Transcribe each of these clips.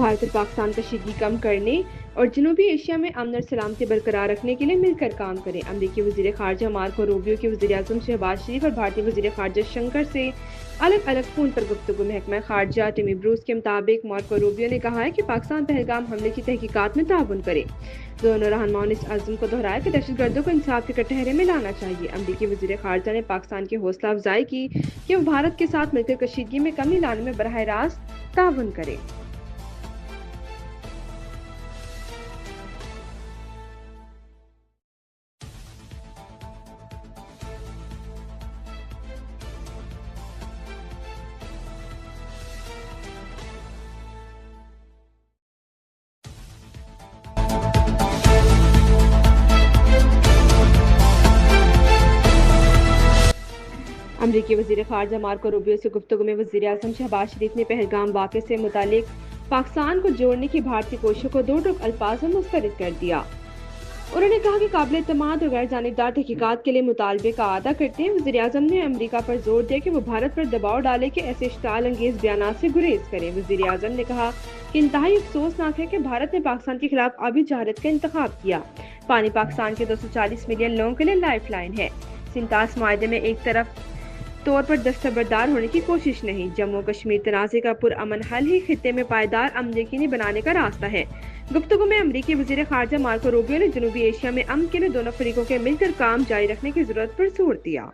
بھارت اور پاکستان کشیدگی کم کرنے اور جنوبی ایشیا میں امن اور سلامتی برقرار رکھنے کے لیے مل کر کام کریں۔ امریکی وزیر خارجہ مارکو روبیو کے وزیر اعظم شہباز شریف اور بھارتی وزیر خارجہ شنکر سے الگ الگ فون پر گفتگو۔ محکمہ خارجہ ٹیمی بروس کے مطابق مارکو روبیو نے کہا ہے کہ پاکستان پہلگام حملے کی تحقیقات میں تعاون کرے۔ دونوں رہنماؤں نے اس عزم کو دہرایا کہ دہشت گردوں کو انصاف کے کٹہرے میں لانا چاہیے۔ امریکی وزیر خارجہ نے پاکستان کی حوصلہ افزائی کی کہ وہ بھارت کے ساتھ مل کر کشیدگی میں کمی لانے میں براہ راست تعاون کرے۔ امریکی وزیر خارجہ مارکو روبیو سے گفتگو میں وزیر اعظم شہباز شریف نے پہلگام واقعے سے متعلق پاکستان کو جوڑنے کی بھارتی کوششوں کو دو ٹوک الفاظ میں مسترد کر دیا۔ انہوں نے کہا کہ قابل اعتماد اور غیر جانبدار تحقیقات کے لیے مطالبے کا اعادہ کرتے ہیں۔ وزیر اعظم نے امریکہ پر زور دیا کہ وہ بھارت پر دباؤ ڈالے کہ ایسے اشتعال انگیز بیانات سے گریز کرے۔ وزیر اعظم نے کہا کہ انتہائی افسوسناک ہے کہ بھارت نے پاکستان کے خلاف آبی جہالت کا انتخاب کیا۔ پانی پاکستان کے 240 ملین لوگوں کے لیے لائف لائن ہے۔ سنتاس معاہدے میں ایک طرف طور پر دستبردار ہونے کی کوشش نہیں۔ جموں کشمیر تنازع کا پرامن حل ہی خطے میں پائیدار امن یقینی بنانے کا راستہ ہے۔ گفتگو میں امریکی وزیر خارجہ مارکو روبیو نے جنوبی ایشیا میں امن کے لیے دونوں فریقوں کے مل کر کام جاری رکھنے کی ضرورت پر زور دیا۔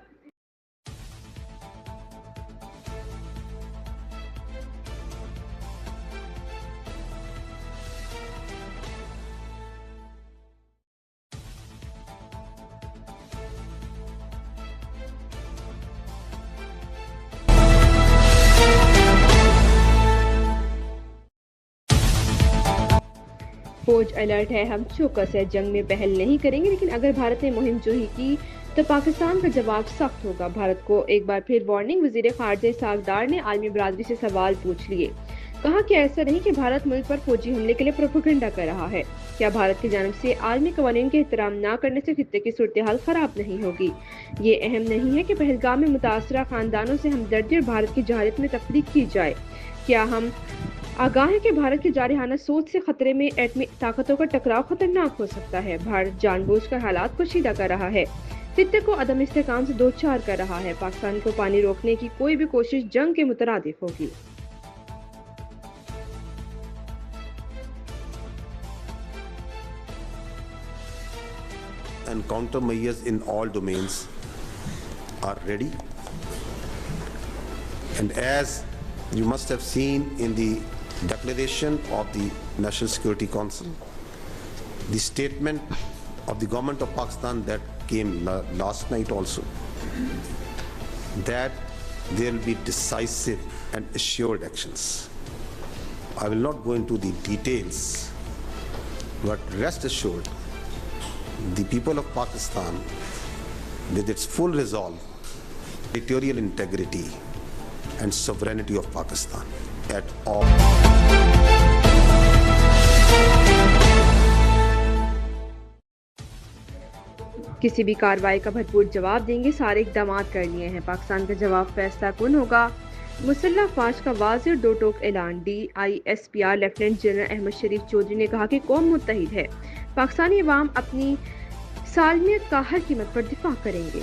فوج الرٹ ہے، ہم چوکس ہے، جنگ میں پہل نہیں کریں گے، لیکن اگر بھارت نے مہم جوہی کی تو پاکستان کا جواب سخت ہوگا۔ بھارت کو ایک بار پھر وارننگ۔ وزیر خارجہ اسحاق ڈار نے عالمی برادری سے سوال پوچھ لیے۔ کہا کہ ایسا نہیں کہ بھارت ملک پر فوجی حملے کے لیے پروپیگنڈا کر رہا ہے۔ کیا بھارت کی جانب سے عالمی قوانین کے احترام نہ کرنے سے خطے کی صورتحال خراب نہیں ہوگی؟ یہ اہم نہیں ہے کہ پہلگام میں متاثرہ خاندانوں سے ہمدردی اور بھارت کی جہالت میں تفریق کی جائے۔ کیا ہم آگاہ ہے کہ بھارت کی جارحانہ سوچ سے خطرے میں ایٹمی طاقتوں کا ٹکراؤ خطرناک ہو سکتا ہے؟ بھارت جان بوجھ کر حالات کو کشیدہ کر رہا ہے، خطے کو عدم استحکام سے دوچار کر رہا ہے۔ پاکستان کو پانی روکنے کی کوئی بھی کوشش جنگ کے مترادف ہوگی۔ And countermeasures in all domains are ready. And as you must have seen in the declaration of the National Security Council, the statement of the government of Pakistan that came last night also, that there will be decisive and assured actions. I will not go into the details, but rest assured, the people of Pakistan, with its full resolve, territorial integrity and sovereignty of Pakistan at all. کسی بھی کارروائی کا بھرپور جواب دیں گے، سارے اقدامات کر لیے ہیں، پاکستان کا جواب فیصلہ کن ہوگا۔ مسلح افواج کا واضح اور دو ٹوک اعلان۔ DISPR لیفٹیننٹ جنرل احمد شریف چودھری نے کہا کہ قوم متحد ہے، پاکستانی عوام اپنی سالمیت کا ہر قیمت پر دفاع کریں گے۔